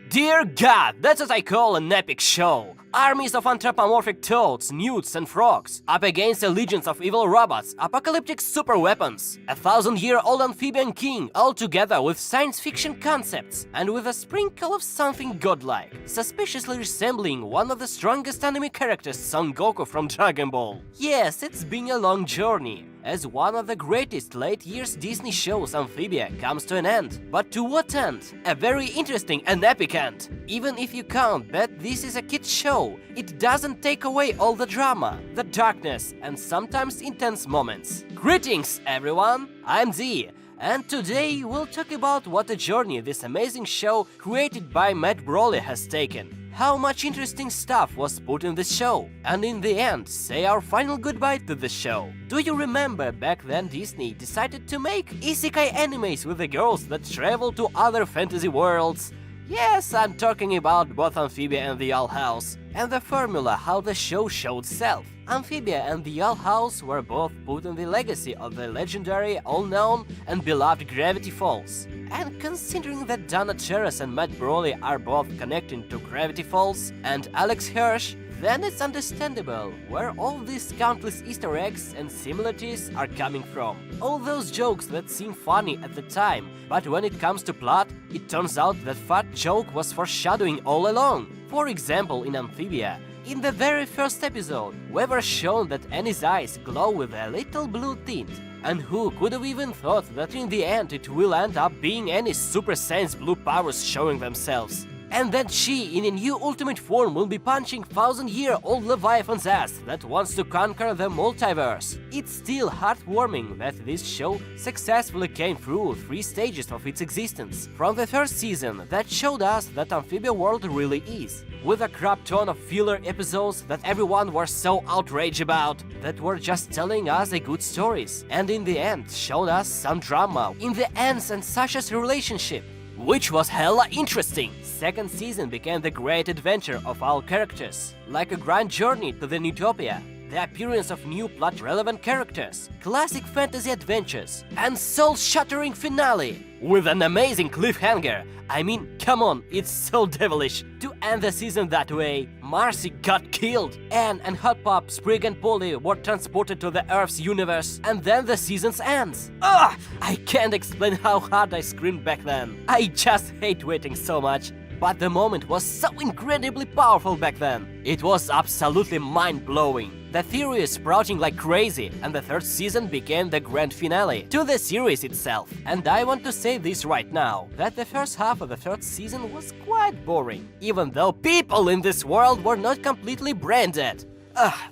Dear God, that's what I call an epic show. Armies of anthropomorphic toads, newts and frogs, up against the legions of evil robots, apocalyptic super weapons, a 1,000-year-old amphibian king, all together with science fiction concepts, and with a sprinkle of something godlike, suspiciously resembling one of the strongest anime characters, Son Goku from Dragon Ball. Yes, it's been a long journey, as one of the greatest late years Disney shows, Amphibia, comes to an end. But to what end? A very interesting and epic end. Even if you count that this is a kids show, it doesn't take away all the drama, the darkness, and sometimes intense moments. Greetings, everyone! I'm Z, and today we'll talk about what a journey this amazing show created by Matt Brolly has taken. How much interesting stuff was put in the show, and in the end, say our final goodbye to the show. Do you remember back then Disney decided to make isekai animes with the girls that travel to other fantasy worlds? Yes, I'm talking about both Amphibia and the Owl House, and the formula how the show showed self. Amphibia and the Owl House were both put in the legacy of the legendary, all-known and beloved Gravity Falls. And considering that Donna Terrace and Matt Brolly are both connecting to Gravity Falls and Alex Hirsch, then it's understandable where all these countless Easter eggs and similarities are coming from. All those jokes that seem funny at the time, but when it comes to plot, it turns out that fat joke was foreshadowing all along. For example, in Amphibia, in the very first episode, we were shown that Annie's eyes glow with a little blue tint. And who could have even thought that in the end it will end up being Annie's Super Saiyan's blue powers showing themselves? And that she, in a new ultimate form, will be punching 1,000-year-old Leviathan's ass that wants to conquer the multiverse. It's still heartwarming that this show successfully came through 3 stages of its existence. From the first season, that showed us that Amphibia world really is, with a crap ton of filler episodes that everyone was so outraged about, that were just telling us the good stories, and in the end showed us some drama in the Ants and Sasha's relationship, which was hella interesting. Second season became the great adventure of all characters, like a grand journey to the Utopia, the appearance of new plot-relevant characters, classic fantasy adventures, and soul-shattering finale, with an amazing cliffhanger. I mean, come on, it's so devilish. To end the season that way, Marcy got killed, Anne and Hot Pop, Sprig and Polly were transported to the Earth's universe, and then the season ends. Ugh! I can't explain how hard I screamed back then. I just hate waiting so much. But the moment was so incredibly powerful back then. It was absolutely mind-blowing. The theory is sprouting like crazy, and the third season became the grand finale to the series itself. And I want to say this right now, that the first half of the third season was quite boring, even though people in this world were not completely branded.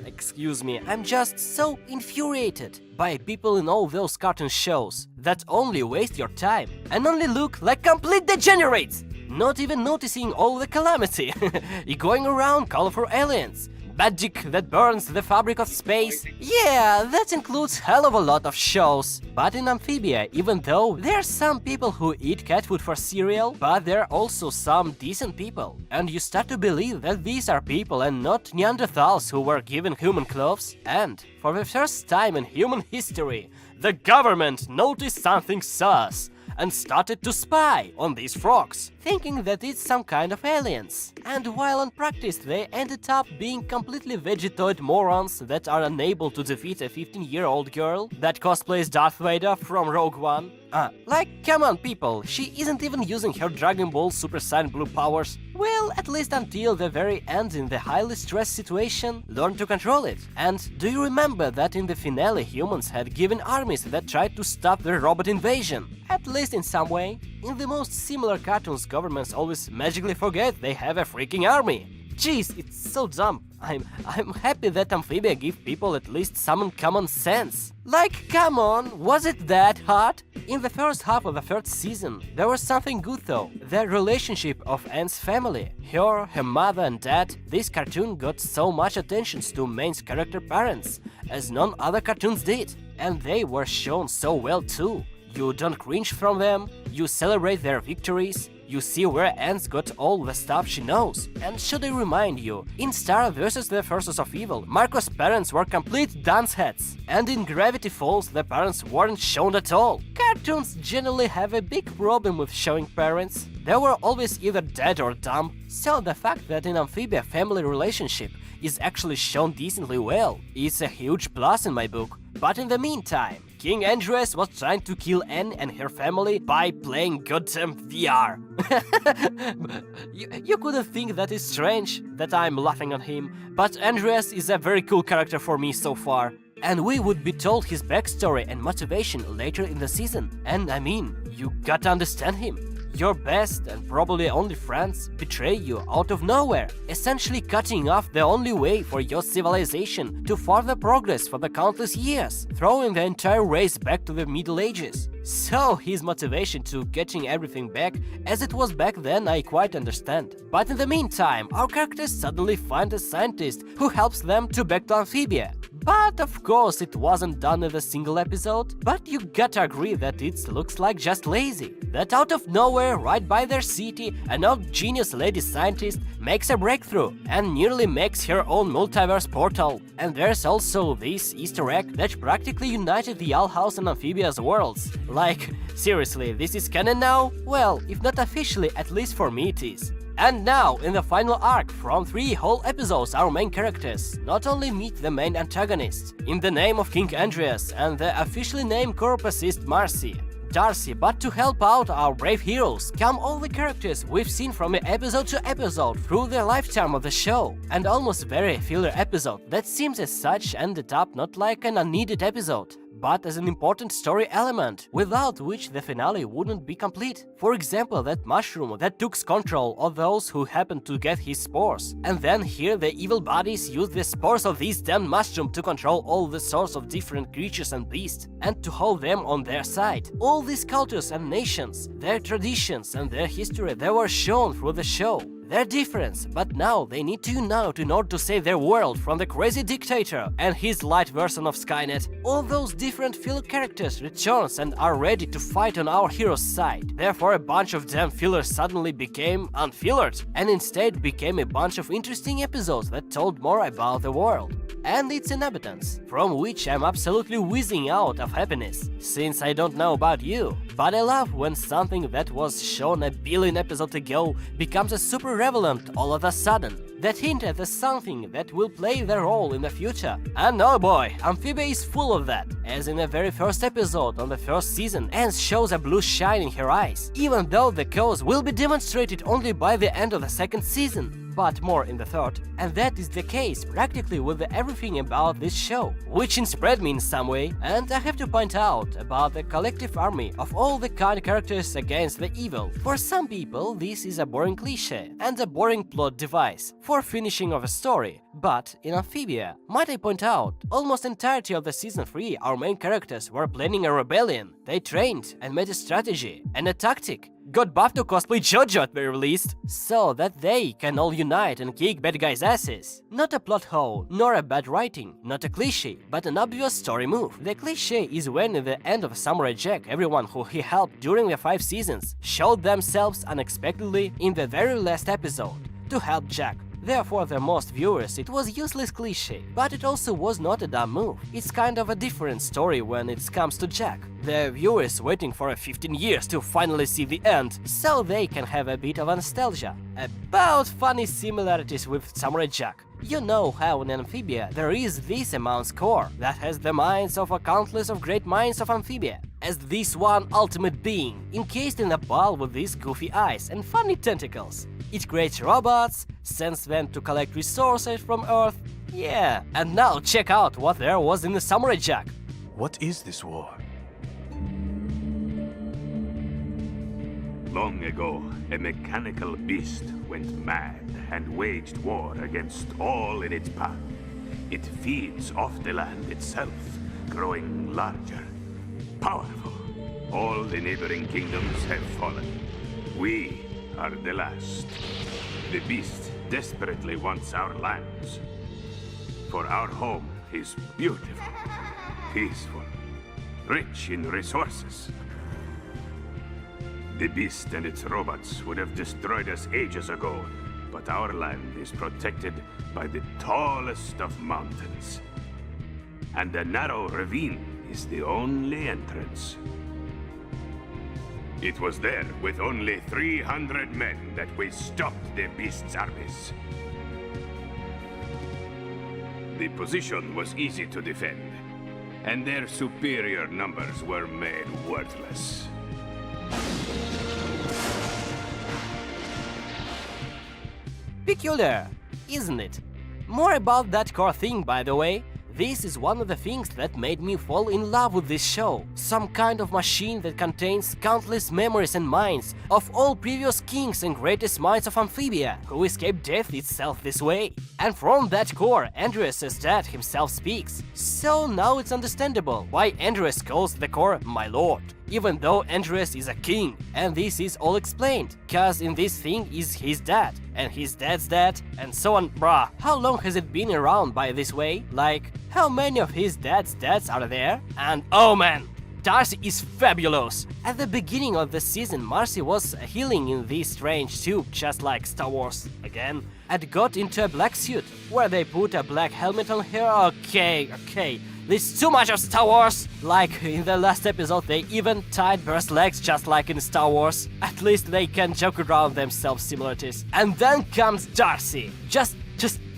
Excuse me, I'm just so infuriated by people in all those cartoon shows that only waste your time and only look like complete degenerates, not even noticing all the calamity, going around colorful aliens, magic that burns the fabric of space. Yeah, that includes hell of a lot of shows. But in Amphibia, even though there are some people who eat cat food for cereal, but there are also some decent people. And you start to believe that these are people and not Neanderthals who were given human clothes. And for the first time in human history, the government noticed something sus and started to spy on these frogs, thinking that it's some kind of aliens. And while in practice they ended up being completely vegetoid morons that are unable to defeat a 15-year-old girl that cosplays Darth Vader from Rogue One. Like, come on people, she isn't even using her Dragon Ball Super Saiyan blue powers. Well, at least until the very end in the highly stressed situation, learn to control it. And do you remember that in the finale humans had given armies that tried to stop the robot invasion? At least in some way. In the most similar cartoons, governments always magically forget they have a freaking army. Jeez, it's so dumb. I'm happy that Amphibia give people at least some common sense. Like, come on, was it that hard? In the first half of the third season, there was something good though. The relationship of Anne's family. Her mother and dad. This cartoon got so much attention to main's character parents, as none other cartoons did. And they were shown so well too. You don't cringe from them, you celebrate their victories, You see where Anne's got all the stuff she knows. And should I remind you, in Star vs. the Forces of Evil, Marco's parents were complete dunceheads. And in Gravity Falls, the parents weren't shown at all. Cartoons generally have a big problem with showing parents. They were always either dead or dumb. So the fact that in Amphibia family relationship is actually shown decently well is a huge plus in my book. But in the meantime, King Andreas was trying to kill Anne and her family by playing goddamn VR. you couldn't think that is strange, that I'm laughing on him, but Andreas is a very cool character for me so far. And we would be told his backstory and motivation later in the season. And I mean, you gotta understand him. Your best and probably only friends betray you out of nowhere, essentially cutting off the only way for your civilization to further progress for the countless years, throwing the entire race back to the Middle Ages. So his motivation to getting everything back as it was back then I quite understand. But in the meantime, our characters suddenly find a scientist who helps them to back to Amphibia. But of course it wasn't done in a single episode, but you gotta agree that it looks like just lazy. That out of nowhere, right by their city, an old genius lady scientist makes a breakthrough and nearly makes her own multiverse portal. And there's also this Easter egg that practically united the Owl House and Amphibia's worlds. Like, seriously, this is canon now? Well, if not officially, at least for me it is. And now, in the final arc, from 3 whole episodes, our main characters not only meet the main antagonist, in the name of King Andreas and the officially named corpusist Darcy, but to help out our brave heroes come all the characters we've seen from episode to episode through the lifetime of the show. And almost very filler episode that seems as such ended up not like an unneeded episode, but as an important story element, without which the finale wouldn't be complete. For example, that mushroom that took control of those who happened to get his spores. And then here the evil bodies use the spores of this damn mushroom to control all the sorts of different creatures and beasts, and to hold them on their side. All these cultures and nations, their traditions and their history, they were shown through the show. Their difference, but now they need to unite in order to save their world from the crazy dictator and his light version of Skynet. All those different filler characters returns and are ready to fight on our hero's side. Therefore, a bunch of damn fillers suddenly became unfillered, and instead became a bunch of interesting episodes that told more about the world and its inhabitants, from which I'm absolutely whizzing out of happiness, since I don't know about you, but I love when something that was shown a billion episodes ago becomes a super relevant all of a sudden, that hint at something that will play their role in the future. And oh boy, Amphibia is full of that, as in the very first episode on the first season, Anne shows a blue shine in her eyes, even though the cause will be demonstrated only by the end of the second season, but more in the third. And that is the case practically with everything about this show, which inspired me in some way. And I have to point out about the collective army of all the kind characters against the evil. For some people, this is a boring cliche and a boring plot device for finishing of a story. But in Amphibia, might I point out, almost entirety of the season 3, our main characters were planning a rebellion. They trained and made a strategy and a tactic. Got buffed to cosplay JoJo at very least, so that they can all unite and kick bad guys' asses. Not a plot hole, nor a bad writing, not a cliche, but an obvious story move. The cliche is when in the end of Samurai Jack, everyone who he helped during the 5 seasons showed themselves unexpectedly in the very last episode to help Jack. Therefore, for most viewers, it was useless cliche, but it also was not a dumb move. It's kind of a different story when it comes to Jack. The viewers waiting for 15 years to finally see the end, so they can have a bit of nostalgia about funny similarities with Samurai Jack. You know how in Amphibia there is this immense core that has the minds of a countless of great minds of Amphibia, as this one ultimate being, encased in a ball with these goofy eyes and funny tentacles. It creates robots, sends them to collect resources from Earth. Yeah, and now check out what there was in the Samurai Jack. What is this war? Long ago, a mechanical beast went mad and waged war against all in its path. It feeds off the land itself, growing larger, powerful. All the neighboring kingdoms have fallen. We are the last. The beast desperately wants our lands. For our home is beautiful, peaceful, rich in resources. The beast and its robots would have destroyed us ages ago, but our land is protected by the tallest of mountains. And the narrow ravine is the only entrance. It was there, with only 300 men, that we stopped the beast's armies. The position was easy to defend, and their superior numbers were made worthless. Peculiar, isn't it? More about that core thing, by the way. This is one of the things that made me fall in love with this show. Some kind of machine that contains countless memories and minds of all previous kings and greatest minds of Amphibia, who escaped death itself this way. And from that core, Andreas' dad himself speaks. So now it's understandable why Andreas calls the core my lord. Even though Andreas is a king, and this is all explained, cause in this thing is his dad, and his dad's dad, and so on. Bruh, how long has it been around by this way? Like, how many of his dad's dads are there? And oh man, Darcy is fabulous! At the beginning of the season, Marcy was healing in this strange tube, just like Star Wars again, and got into a black suit, where they put a black helmet on her. Okay. This is too much of Star Wars! Like in the last episode, they even tied Burst's legs just like in Star Wars. At least they can joke around themselves similarities. And then comes Darcy. Just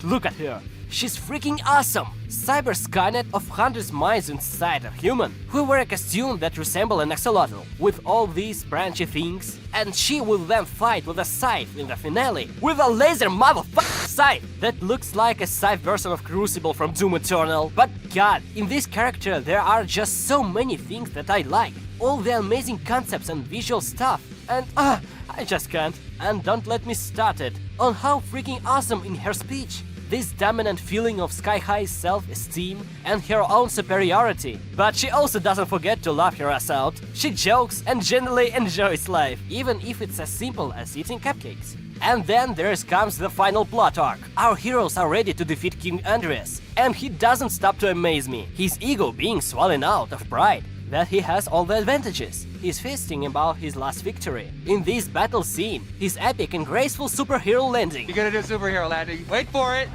look at her. She's freaking awesome! Cyber Skynet of hundreds minds inside a human, who wear a costume that resemble an axolotl, with all these branchy things, and she will then fight with a scythe in the finale, with a laser motherfucking scythe that looks like a scythe version of Crucible from Doom Eternal. But god, in this character there are just so many things that I like. All the amazing concepts and visual stuff, and I just can't. And don't let me start it on how freaking awesome in her speech. This dominant feeling of sky-high self-esteem and her own superiority. But she also doesn't forget to laugh her ass out. She jokes and genuinely enjoys life, even if it's as simple as eating cupcakes. And then there comes the final plot arc. Our heroes are ready to defeat King Andreas, and he doesn't stop to amaze me, his ego being swollen out of pride that he has all the advantages. He's feasting about his last victory. In this battle scene, his epic and graceful superhero landing. You're gonna do superhero landing. Wait for it!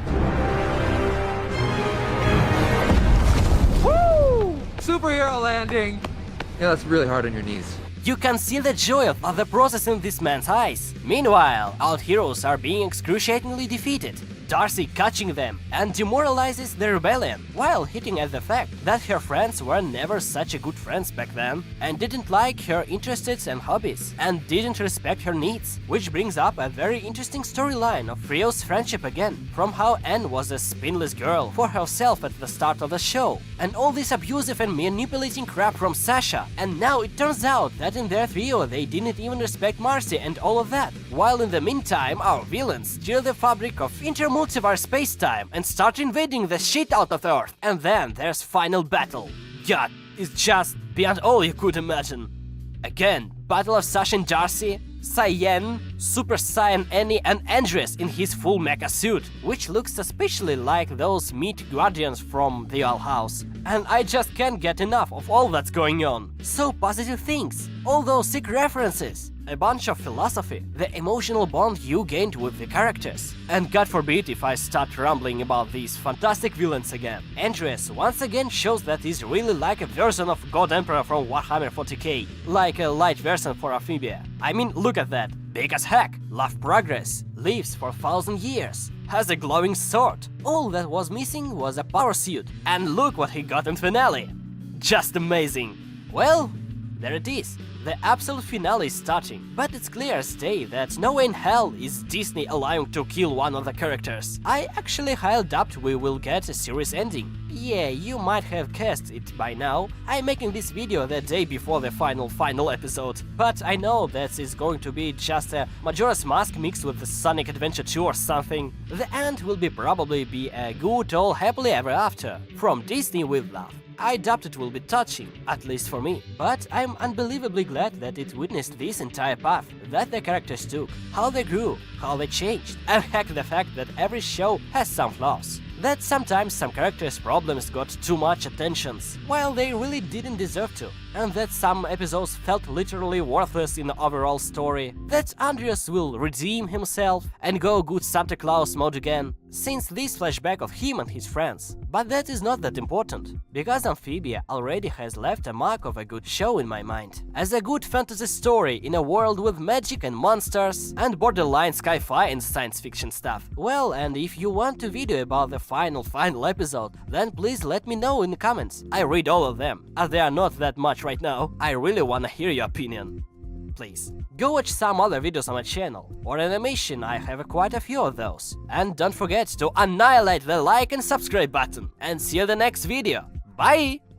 Woo! Superhero landing! Yeah, that's really hard on your knees. You can see the joy of the process in this man's eyes. Meanwhile, our heroes are being excruciatingly defeated. Darcy catching them and demoralizes the rebellion, while hitting at the fact that her friends were never such a good friends back then, and didn't like her interests and hobbies, and didn't respect her needs, which brings up a very interesting storyline of Rio's friendship again, from how Anne was a spineless girl for herself at the start of the show, and all this abusive and manipulating crap from Sasha, and now it turns out that in their trio they didn't even respect Marcy and all of that, while in the meantime our villains steal the fabric of multiverse space-time and start invading the shit out of Earth. And then there's final battle. God, it's just beyond all you could imagine. Again, battle of Sasha and Darcy, Cyan, Super Saiyan Annie and Andreas in his full mecha suit, which looks especially like those meat guardians from the Owl House. And I just can't get enough of all that's going on. So positive things, all those sick references, a bunch of philosophy, the emotional bond you gained with the characters. And God forbid if I start rambling about these fantastic villains again. Andreas once again shows that he's really like a version of God Emperor from Warhammer 40k, like a light version for Amphibia. I mean, look at that. Big as heck, love progress, lives for 1,000 years, has a glowing sword. All that was missing was a power suit. And look what he got in finale. Just amazing. Well, there it is. The absolute finale is starting, but it's clear as day that no way in hell is Disney allowing to kill one of the characters. I actually highly doubt we will get a series ending. Yeah, you might have guessed it by now. I'm making this video the day before the final episode, but I know that it's going to be just a Majora's Mask mixed with the Sonic Adventure 2 or something. The end will probably be a good old happily ever after, from Disney with love. I doubt it will be touching, at least for me, but I'm unbelievably glad that it witnessed this entire path that the characters took, how they grew, how they changed, and heck the fact that every show has some flaws. That sometimes some characters' problems got too much attention, while they really didn't deserve to. and that some episodes felt literally worthless in the overall story, that Andreas will redeem himself and go good Santa Claus mode again, since this flashback of him and his friends. But that is not that important, because Amphibia already has left a mark of a good show in my mind. As a good fantasy story in a world with magic and monsters and borderline sci-fi and science fiction stuff. Well, and if you want a video about the final episode, then please let me know in the comments. I read all of them, as there are not that much right now. I really wanna hear your opinion. Please. Go watch some other videos on my channel, or animation, I have quite a few of those. And don't forget to annihilate the like and subscribe button, and see you in the next video. Bye!